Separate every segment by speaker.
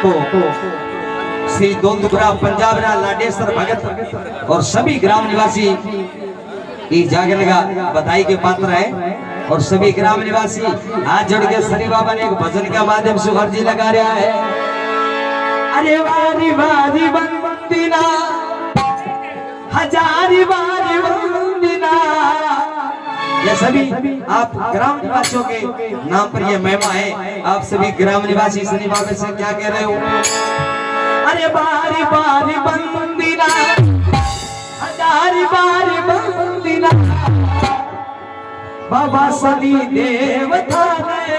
Speaker 1: तो श्री दोंदुपुरा पंजाब रा लाडेश्वर भगत और सभी ग्राम निवासी इस जागरण का बधाई के पात्र है। और सभी ग्राम निवासी हाथ जोड़ के सरी बाबा ने एक भजन के माध्यम से अर्जी लगा रहा है। अरे वारी वारी वंदना हजारी वारी वंदना। ये सभी आप ग्राम निवासियों के नाम पर ये महिमा है। आप सभी ग्राम निवासी सनी बाबा से क्या कह रहे हो? अरे बारी बारी वंदना हजारी बारी वंदना बाबा सनी देवता ने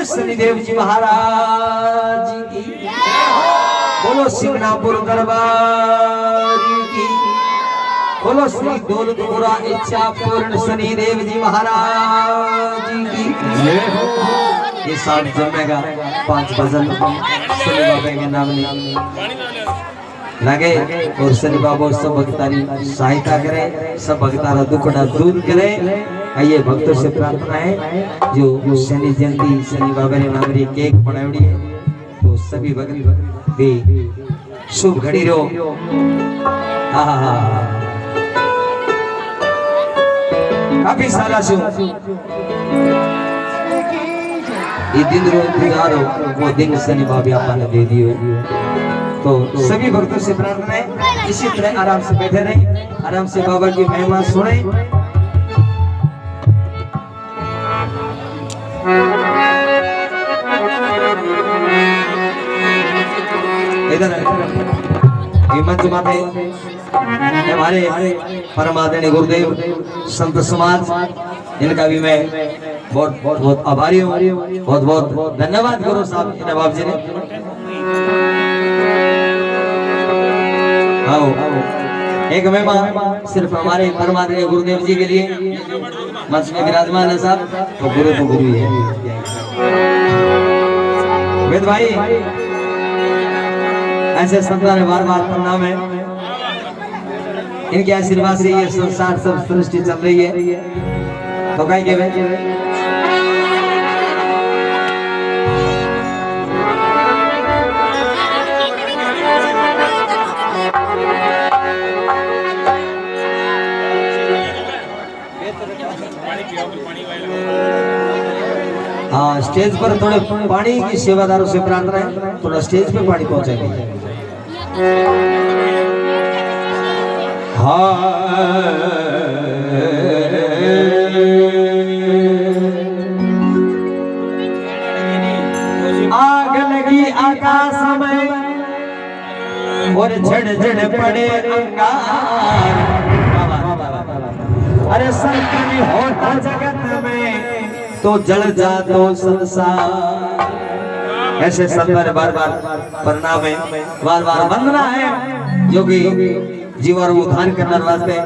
Speaker 1: शनिदेव जी महाराज की, बोलो सिंगनापुर दरबार की, बोलो श्री दौलतपुरा इच्छा पूर्ण शनिदेव जी महाराज की। ये साथ जमेगा 5 भजन शनि बाबा के नाम लगे और शनि बाबा सब भक्तारी सहायता करे, सब भक्तारा दुखड़ा दूर करे। आइए भक्तों से प्रार्थना है जो शनि जयंती शनि बाबा ने नाम री केक बनावड़ी है, तो सभी भक्त भी शुभ घड़ी रो। काफी सारा शु ये दिन गुजारो वो दिन शनि बाबा आपा ने दे दियो। तो सभी भक्तों से प्रार्थना है इसी तरह आराम से बैठे रहे, आराम से बाबा की महिमा सुने। इधर मंच माते हमारे परम आदरणीय गुरुदेव संत समाज, इनका भी मैं बहुत बहुत आभारी हूँ, बहुत बहुत धन्यवाद करो साहब नवाब जी ने। आओ एक महिमा सिर्फ हमारे परम आदरणीय गुरुदेव जी के लिए मंच में विराजमान है साहब, तो गुरु ही है। वेद भाई ऐसे संतान बार बार प्रणाम है, इनके आशीर्वाद से ये संसार सब सृष्टि चल रही है। तो कहीं के हाँ स्टेज पर थोड़े पानी की सेवादारों से प्रार्थना है, थोड़ा स्टेज पे पानी पहुंचाएंगे। आग लगी आकाश में और झड़ पड़े अंगार, अरे संकट होता जगत में तो जल जा तो संसार। ऐसे संतर बार बार प्रणाम है, बार बार वंदना है, जो कि जीवन को उद्धार करने वास्ते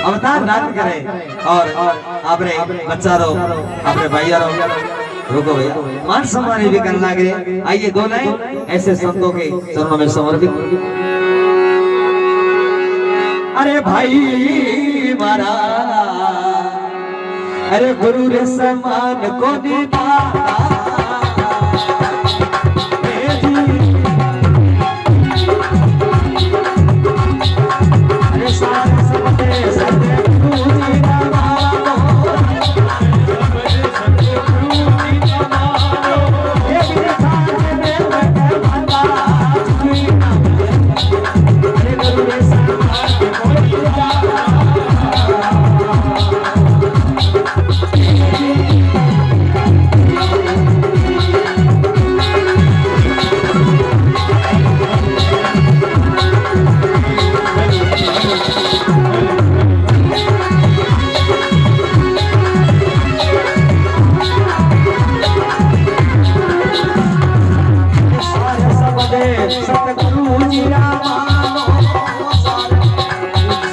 Speaker 1: अवतार दान करे। और आपने बच्चा रो, आपने भैया रो, रुको भैया मान सम्मान भी करना लगे। आइए दो लाइन ऐसे संतों के चरणों में समर्पित। अरे भाई मारा, अरे गुरु रे समान को दीदा, अरे सारे सबके सबके गुरु जी का मानो, सबके गुरु जी का मानो, ये भी सारे में भगवान अरे गुरु रे समान को दीदा। सतगुरु जी का मानो,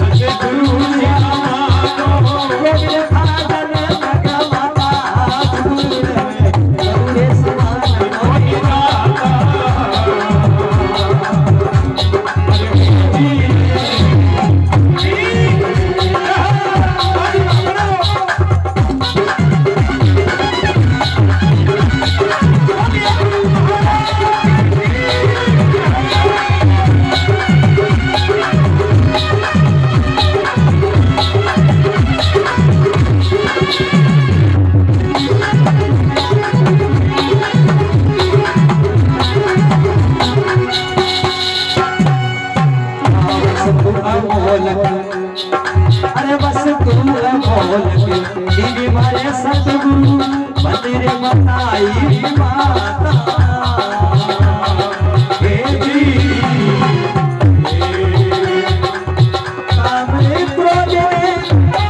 Speaker 1: सतगुरु जी का मानो, ये मेरे फादर भगवाना गुरु रे समान कोई दाता। अरे बस तू बोल के दीदी मारे सतगुरु मंदिर बताई माता, हे जी कामरे प्रोजे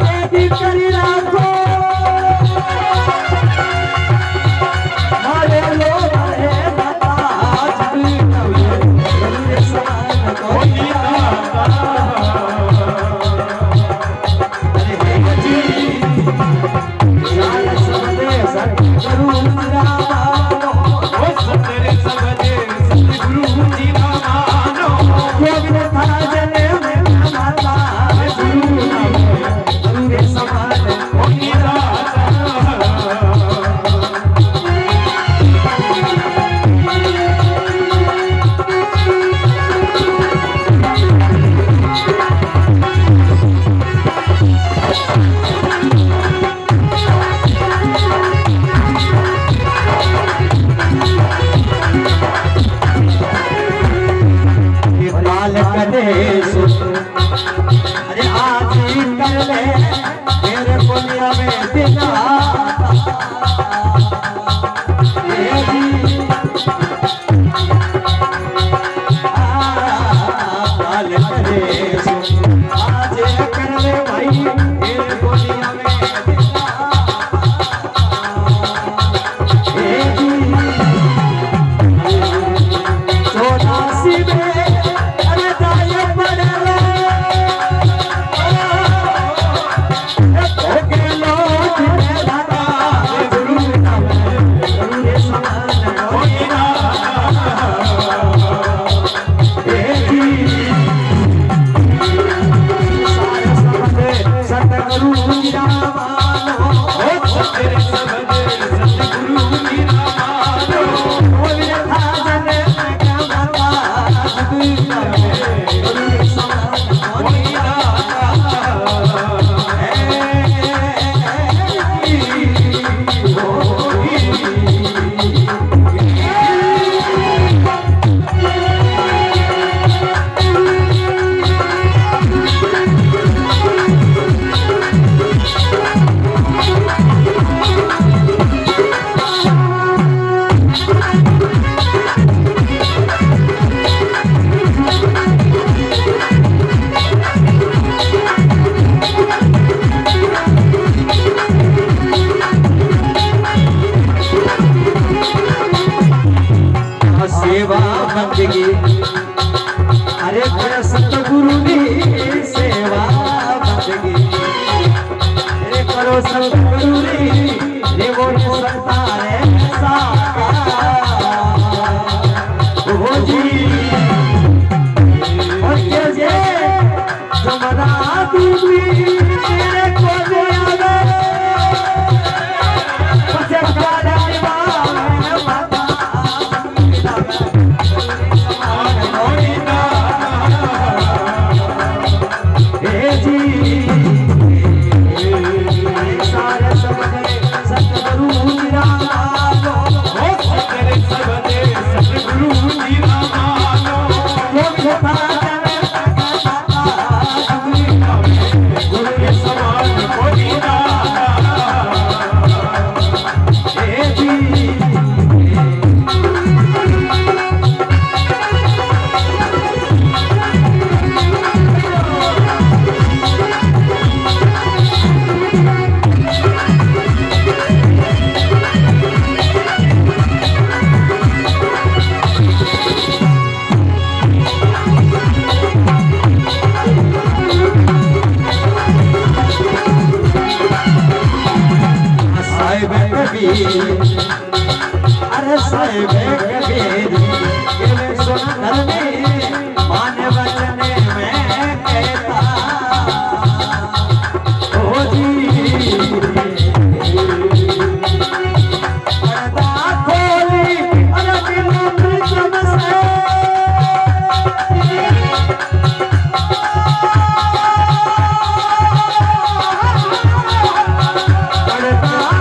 Speaker 1: यदि करी राखो, अरे तेरा सतगुरु की सेवा बंदगी अरे करो सतगुरु रे वो सकता है हो जी और ये जे जमना दूरी तेरे को दिया पछे पाड़ा अरे साहिब कबीर ये सुन धर्मी मान वचन में कहता ओ जी पर्दा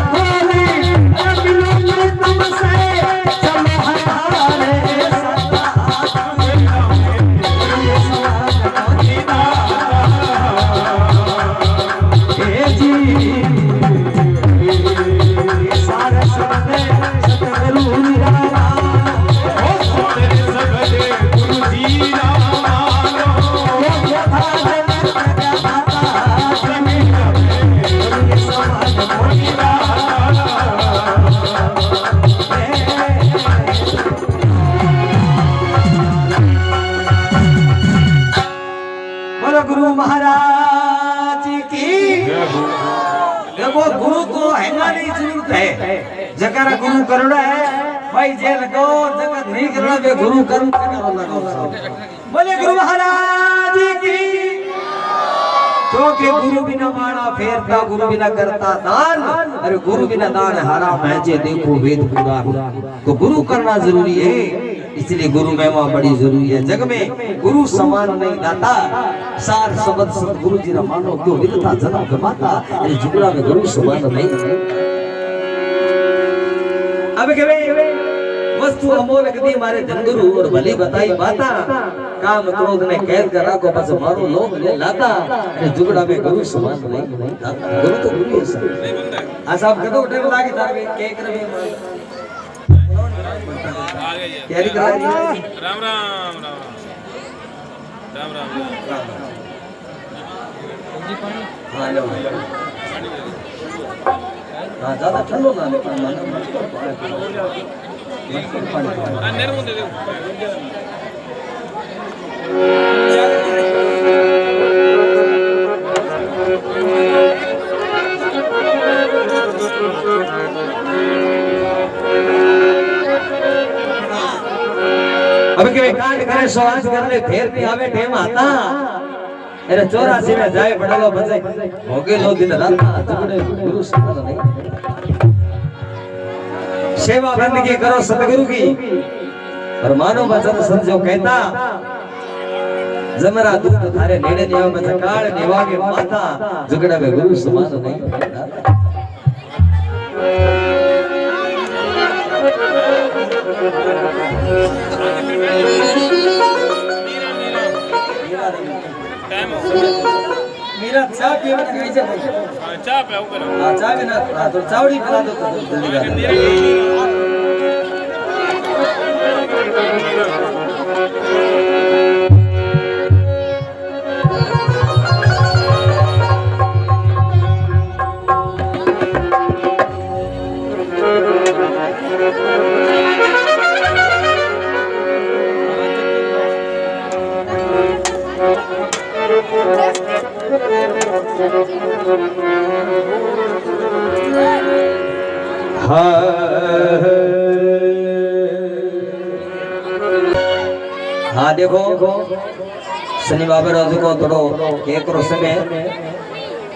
Speaker 1: खोली अरे बिनु प्रीतम से गुरु महाराज की देखो गुरु को हैंगानी जरूरत है जकरा गुरु करुणा है भाई जे लगाओ जगत नहीं करना वे गुरु करुण लगाओ बोले गुरु महाराज की क्योंकि गुरु बिना माना फेरता गुरु बिना करता दान अरे गुरु बिना दान हराम है जे देखो वेद पुराण तो गुरु करना जरूरी है इसलिए गुरु महिमा बड़ी जरूरी है जग में गुरु समान नहीं दाता सार शब्द सतगुरु जी मानो क्यों विदता जन्म गवाता अरे जुगड़ा में गुरु समान नहीं अब के वस्तु अमोल कदी मारे धनगुरु और भली बताई बाता काम क्रोध ने कैद कर रखो बस मारो लोग ले लाता अरे जुगड़ा में गुरु समान नहीं दाता गुरु तो गुरु है सब आ सब कदो टाइम लागे तारे के करबे तैयारी करा राम राम राम राम हाँ लो हाँ ज़्यादा ठंडो ना ले अंदर मुंडे दे अब के कांड करे सवास कर ले फेर भी आवे टेम आता अरे 84 में जाए पड़ेगा बचे होगे लो दिन रात जुगड़े गुरु समान नहीं सेवा बंदगी करो सतगुरु की और मानो वचन समझो कहता जमरा दूध थारे नेड़े नियो में काल नेवा के माता जुगड़ा में गुरु समान नहीं मेरा चाय पिए ना कहीं से चाय पे ऊपर हां चाय बिना तो चावड़ी बना दो हाँ देखो शनि बाबा रोज को थोड़ो केक रो समय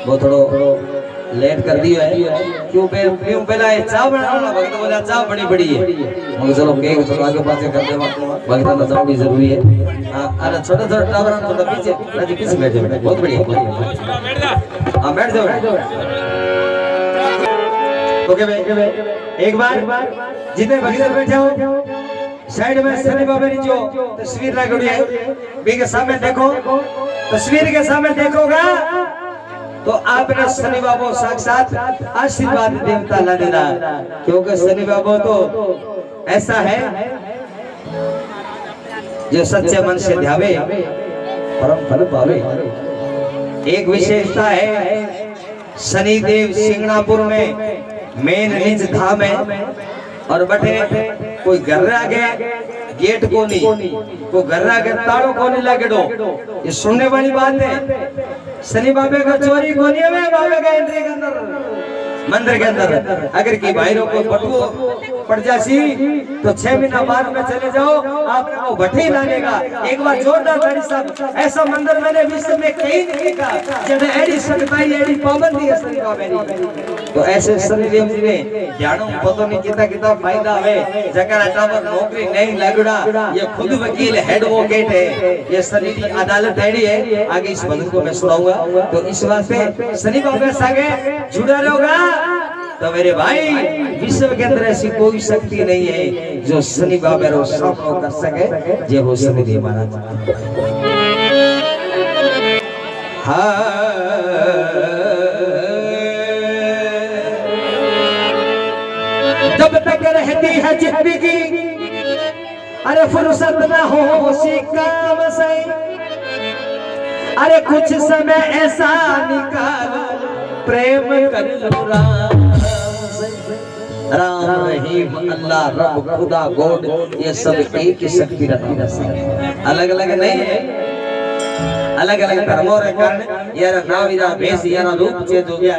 Speaker 1: वो थोड़ो लेट कर दियो है क्यों पहला ये चाय बनाना भगत बोला चाय बड़ी बड़ी है मगर चलो केक थोड़ा आगे पासे कर दे भगत ना चाय भी जरूरी है हां अरे छोटा छोटा टावर थोड़ा पीछे राजी पीछे बैठ जाओ बहुत बढ़िया हां बैठ जाओ ओके भाई एक बार जितने भगत बैठे हो साइड में शनि बाबा की जो तस्वीर लगी है बी के सामने देखो तस्वीर के सामने देखोगा तो आपने शनि बाबा साक्षात आशीर्वाद देवता लगेगा क्योंकि शनि बाबा तो ऐसा है जो सच्चे मन से ध्यावे परम फल पावे। एक विशेषता है शनि देव सिंगणापुर में मेन निज धाम है और बटे कोई घर आगे गेट को नहीं कोई घर आगे ताड़ो को नहीं लगेडो ये सुनने वाली बात है। शनि बाबे का चोरी को नहीं है बाबे का एंट्री के अंदर मंदिर के अंदर अगर की भाईरों को बटू पड़ जासी तो 6 महीना बाद में चले जाओ आपको भट्टी लगेगा। एक बार जोरदार ताली साहब ऐसा मंदिर मैंने विश्व में कहीं नहीं देखा जब एडी सख्ताई एडी पाबंदी है शनि बाबे की। तो ऐसे शनिदेव जी ने जानो पतो नहीं कितना फायदा है जकरा टावर नौकरी नहीं लगड़ा ये खुद वकील एडवोकेट है ये शनि की अदालत एडी है आगे इस बंधन को मैं सुनाऊंगा। तो इस वास्ते शनि बाबा संगे जुड़ा रहोगा तो मेरे भाई विश्व के अंदर ऐसी कोई शक्ति नहीं है जो शनि बाबा रो सामना कर सके जे वो शनिदेव महाराज। हाँ जब तक रहती है जिंदगी अरे फुर्सत न हो उसी काम से अरे कुछ समय ऐसा निकालो प्रेम कर लो राम रहीम अल्लाह रब खुदा गॉड ये सब एक ही शक्ति रखती है अलग अलग नहीं है अलग अलग धर्मों के कारण यार नाम या भेष या रूप चेंज हो गया।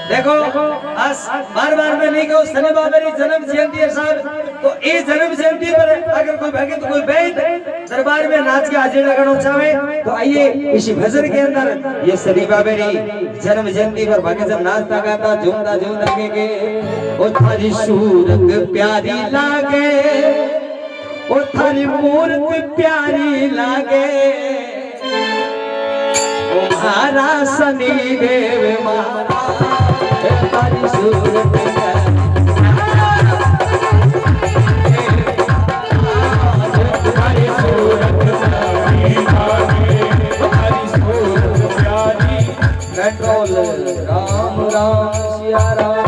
Speaker 1: देखो बार बार मैं नहीं कहूँ शनि बाबा की जन्म जयंती है साहब तो इस जन्म जयंती पर अगर कोई भक्त कोई बैठ दरबार में नाच के हाजिर लगाना चाहे तो आइए इसी भजन के अंदर ये शनि बाबा की जन्म जयंती पर भक्त जब नाचता गाता झूमता लगेगे ओ थारी सूरत प्यारी लागे ओ थारी मूर्ति प्यारी लागे तुम्हारा शनि देव तुम्हारी सूरत राम राम सिया राम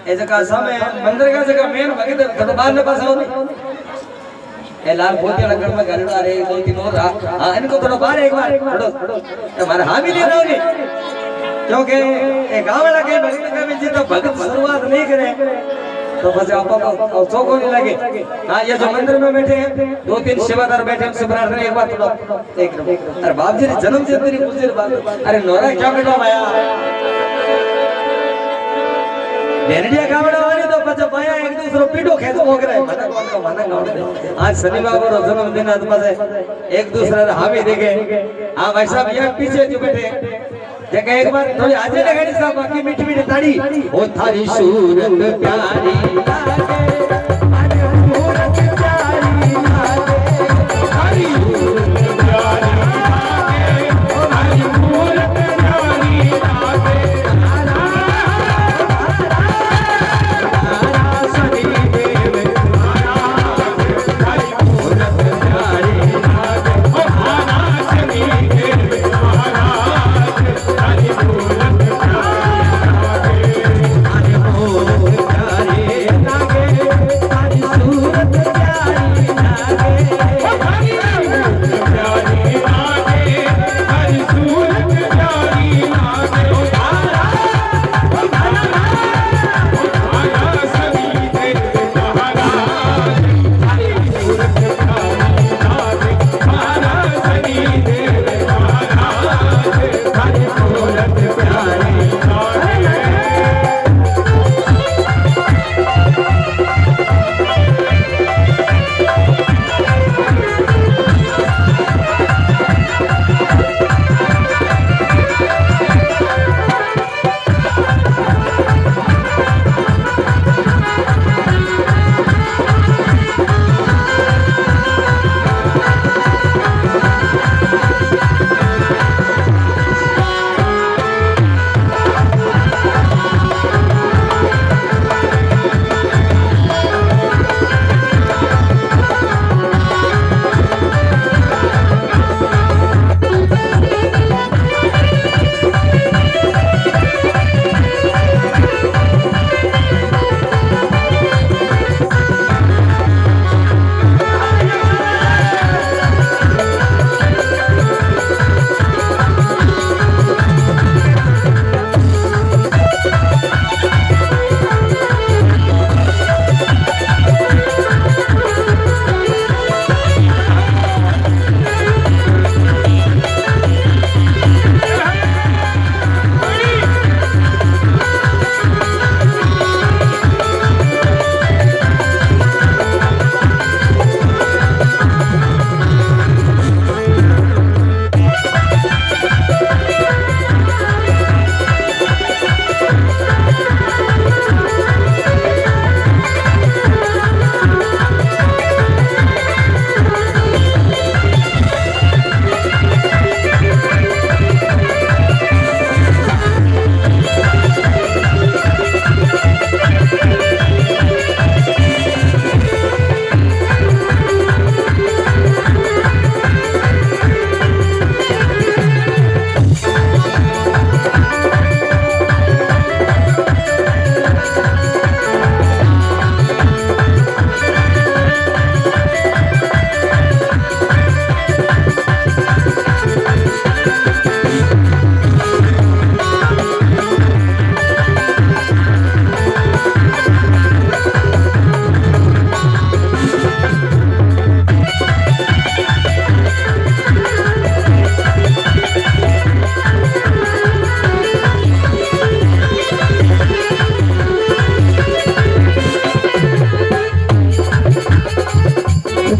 Speaker 1: ऐसा का समय मंदिर का जगह मेन भगत दरबार में पास आओ ए लाल पोतिया नगर में घर आ रहे 2-3 और हां इनको थोड़ा बाहर एक बार छोड़ो हमारे हां भी ले रहा हूं क्योंकि ए गांव वाला के भगत का भी तो भगत शुरुआत नहीं करे तो बस आपको चौको नहीं लगे। हां ये जो मंदिर में बैठे हैं 2-3 सेवादार बैठे हैं प्रार्थना एक बार थोड़ा एक अरे बाप जी ने जन्म से तेरी पूछे बात अरे नोरा क्या बेटा भाया भेड़िया गावड़ा वाली तो बच्चा पाया एक दूसरे पीठो खेतो हो गया है मना कौन का माना गावड़े आज शनि बाबा रो जन्मदिन आज पासे एक दूसरे हामी देखे आ भाई साहब ये पीछे जो बैठे देखे एक बार थोड़ी आजे लगाड़ी साहब बाकी मीठी मीठी ताड़ी ओ थारी सूरत प्यारी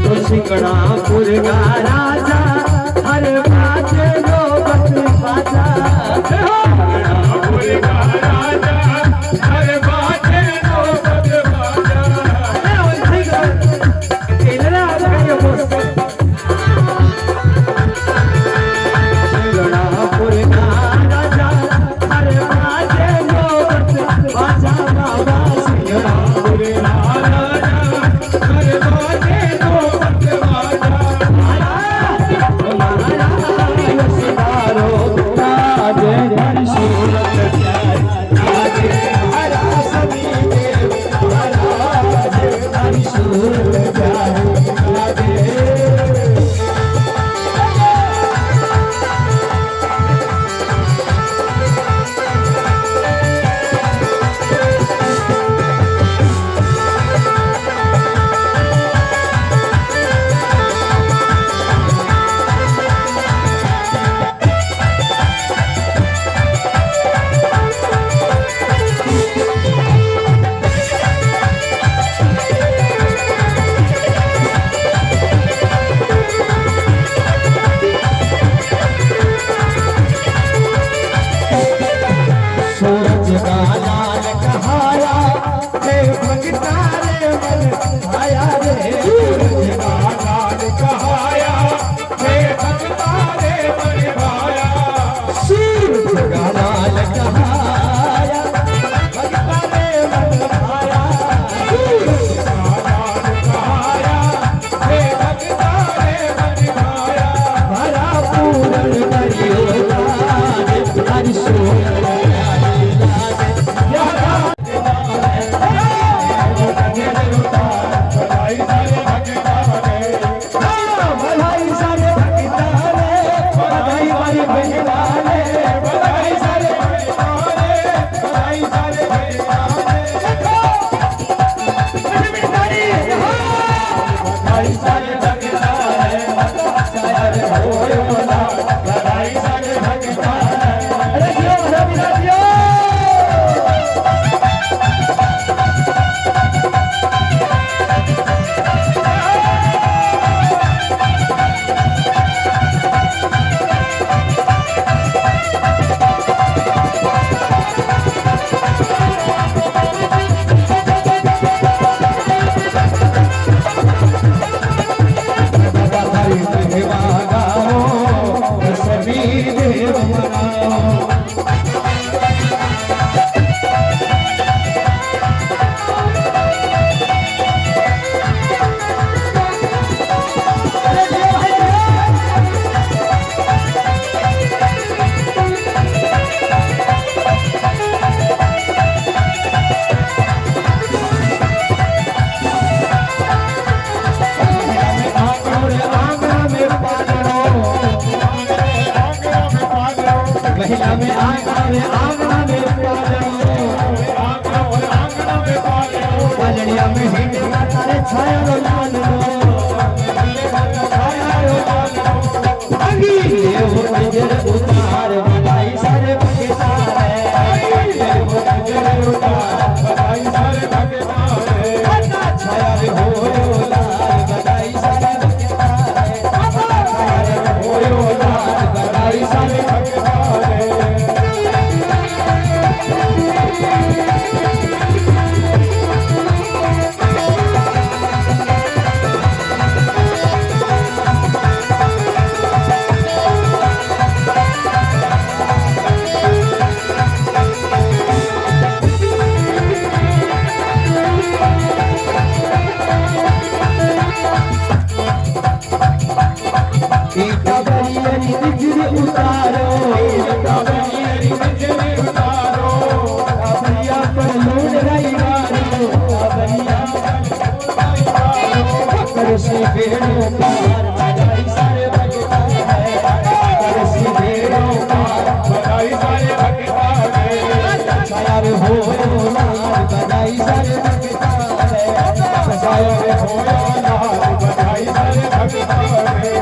Speaker 1: सिंगणापुर का राजा हर बात लो बत बाजा सिंगणापुर का राजा हर बात लो बत बाजा सिंगणापुर का राजा हर बात लो बत बाजा बाबा सिंगणापुर का राजा हर बात लो बत बाजा
Speaker 2: महिला में आंगना में पालड़िया में हिंद तारे छाया रो लाल अंगी ले वो नजर उतार बधाई सारे भगता है वो नजर उतार बधाई सारे भगता है छाया रे हो लाल बधाई सारे भगता है छाया रे हो लाल बधाई सारे भगता है उतारो अबरिया पर लूट रही करसी भेड़ों पार बधाई सारे भगता है करसी भेड़ों पार बधाई सारे भगता है छाया रे हो लाल बधाई सारे भगता है छाया रे हो लाल बधाई सारे भगता है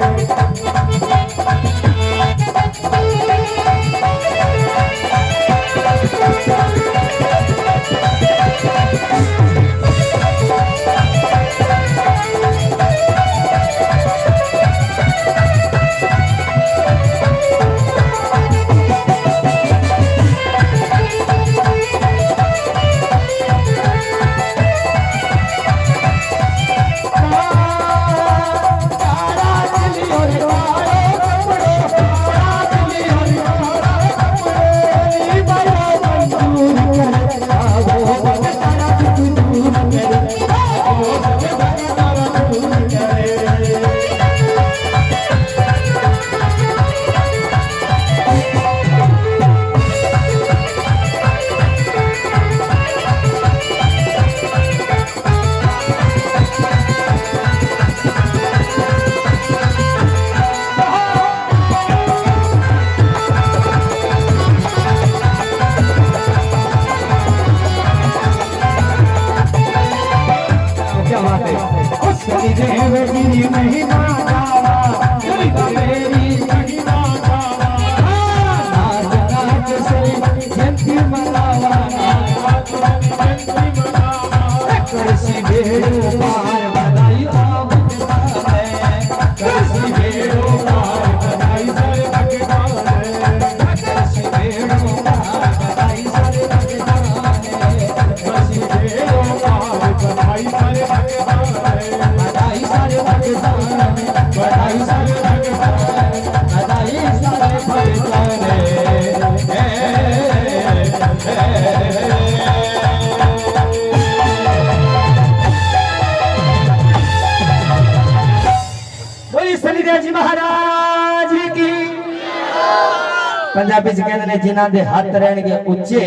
Speaker 2: पंजाबी च कहते ने जिन्हां दे हाथ रहणगे ऊंचे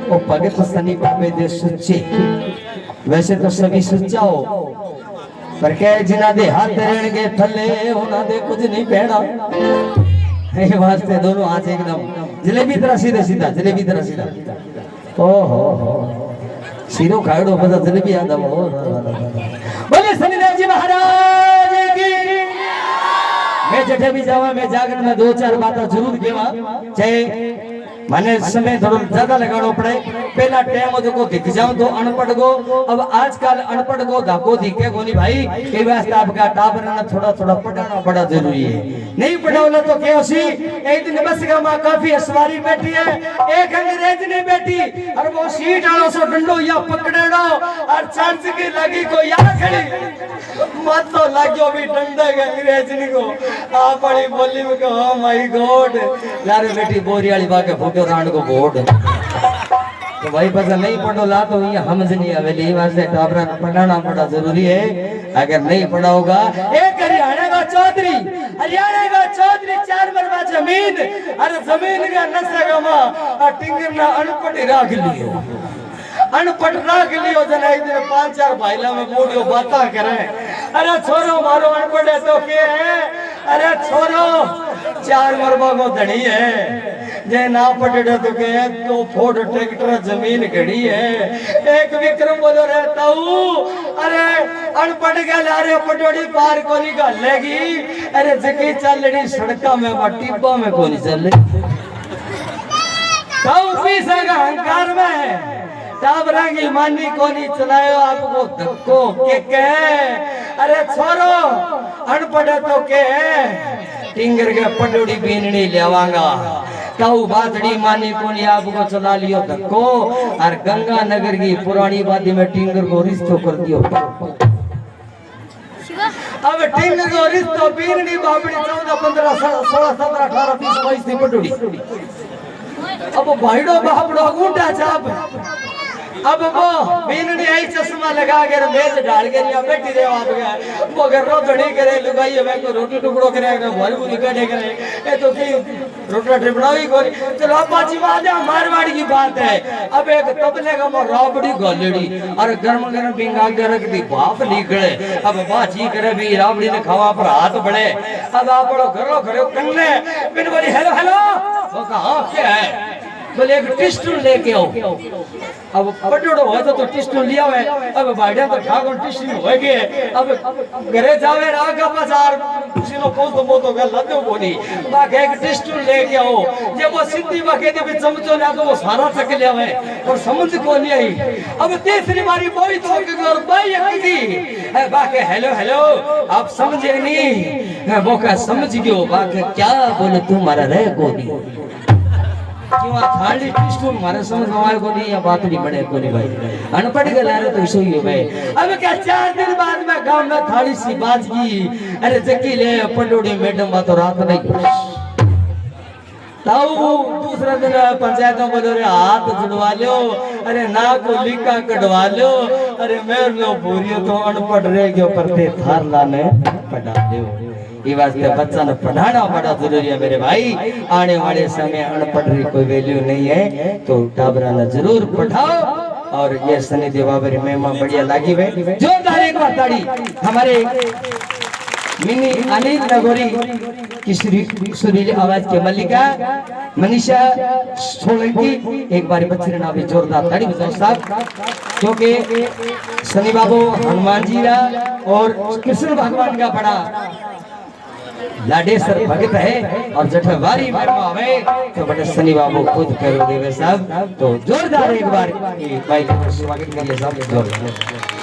Speaker 2: ओ भगत सनी बाबे दे सुच्चे। वैसे तो सभी सुच्चा हो पर कह जिन्हां दे हाथ रहणगे थल्ले उन्हां दे कुछ नहीं पैना। ये वास्ते दोनों हाथ एकदम जलेबी तरह सीधे सीधा, जलेबी तरह सीधा। ओहो सीरो खाड़ो पता जलेबी आदम हो। बोले शनिदेव जी महाराज की। मैं जठे भी जावा मैं जागत में दो चार बातें जरूर केवा चाहे माने समय थोड़ा ज्यादा लगानो पड़े। पहला टाइम को दिख जाऊं तो अनपढ़ को, अब आजकल अनपढ़ को धाको दिखे को नहीं भाई। ये वास्ते आपका टाबर ना थोड़ा थोड़ा पढ़ाना बड़ा जरूरी है। नहीं पढ़ाओला तो क्या सी एक दिन बस का मां काफी सवारी बैठी है, एक अंग्रेज ने बैठी और वो सीट आलो सो डंडो या पकड़ेड़ो और चांस की लगी को या खड़ी मत तो लाग्यो भी डंडे के अंग्रेज ने को आप बड़ी बोली में को ओ माय गॉड यार बेटी बोरी वाली बाके फोटो रांड को बोर्ड तो भाई पता नहीं पढ़ो ला तो ये समझ नहीं आवेली। वास्ते टाबरा पढ़ाना बड़ा जरूरी है। अगर नहीं पढ़ाओगा एक हरियाणा का चौधरी, हरियाणा का चौधरी 4 मरबा जमीन अरे जमीन का नशा का टिंगर ना अनपढ़ राख लियो, अनपढ़ राख लियो जना एक दिन 5-4 भाईला में बूढ़ियो बाता करे अरे छोरो मारो अनपढ़ है तो के है अरे छोरो 4 मरबा को धनी है जे ना पटेड़ा तो के तो फोड़ ट्रैक्टर जमीन घड़ी है। एक विक्रम बोलो रहता हूँ, अरे अनपढ़ गल अरे पटोड़ी पार को नहीं गलेगी, अरे जगी चल रही सड़का में टिब्बा में को नहीं चल रही अहंकार में टाबरंगी मानी को नहीं चलायो आपको धक्को के अरे छोरो अनपढ़ तो के टिंगर के पटोड़ी बीननी लेवांगा काऊ बातड़ी मानी को नहीं आपको चला लियो धक्को और गंगा नगर की पुरानी वादी में टिंगर को रिश्तो कर दियो। अब टिंगर को रिश्तो बीननी बाबड़ी 14 15 16 17 18 20 22 की पटोड़ी अब भाईडो बापड़ो गुंडा चाप अब वो बीननी आई चश्मा लगा के मेज डाल के या बैठी रहे आप गए वो घर रो धड़ी करे लुगाई मैं को रोटी टुकड़ो करे भरी भरी काटे करे ए तो की रोटला टिपड़ाई कोई चलो पाची बात है मारवाड़ी की बात है। अब एक तबले का मो राबड़ी गलेड़ी और गरम गरम बिंगा के रख दी बाप निकले अब बाजी करे भी राबड़ी ने खावा पर हाथ बढ़े अब आप बड़ो घरो घरो कन्ने बिन बोली हेलो हेलो वो कहा क्या है बोले एक टिस्टूल लेके आओ। अब पटोड़ो हो तो टिस्टूल लिया हुआ है अब भाईडा तो ठाकुर टिस्टूल हो गए अब घरे जावे रागा बाजार किसीनो पोतो मोतो का लदो बोली बाके एक टिस्टूल लेके आओ जब वो सिद्धि बाके दे चमचो ना तो वो सारा चक लिया हुआ है और समझ को नहीं आई। अब तीसरी बारी बोई तो के और बाई की बाके हेलो हेलो आप समझे नहीं वो का समझ गयो बाके क्या बोले तुम्हारा रह को नहीं क्यों थाली टिस्टूल मारे समझ में को नहीं या बात नहीं बने को नहीं भाई अनपढ़ के लारे तो इशू ही भाई। अब क्या 4 दिन बाद में गांव में थाली सी बाज की अरे जकी ले पंडोड़ी मैडम बा तो रात नहीं ताऊ दूसरा दिन पंचायतों बोलो रे हाथ जुड़वा लो अरे ना को लिखा कटवा लो अरे मेरे लो पूरी तो अनपढ़ रह गयो परते थार लाने पढ़ा लो ये वास्ते बच्चा ने पढ़ाना बड़ा जरूरी है मेरे भाई। आने वाले समय अनपढ़ की कोई वैल्यू नहीं है तो टाबरा ने जरूर पढ़ाओ। और ये सनी देवावरी मेहमान बढ़िया लागी वे जोरदार एक बार ताड़ी हमारे मिनी अनिल नगोरी की सुरीली आवाज के मल्लिका मनीषा सोलंकी एक बार बच्चे ना भी जोरदार ताड़ी बजाओ साहब क्योंकि सनी बाबू हनुमान जी का और कृष्ण भगवान का बड़ा लाडेसर भगत है और जठवारी आवे तो बड़े सनी बाबू खुद करो देवे साहब तो जोरदार एक बार माइक पर स्वागत कर ले साहब जोरदार।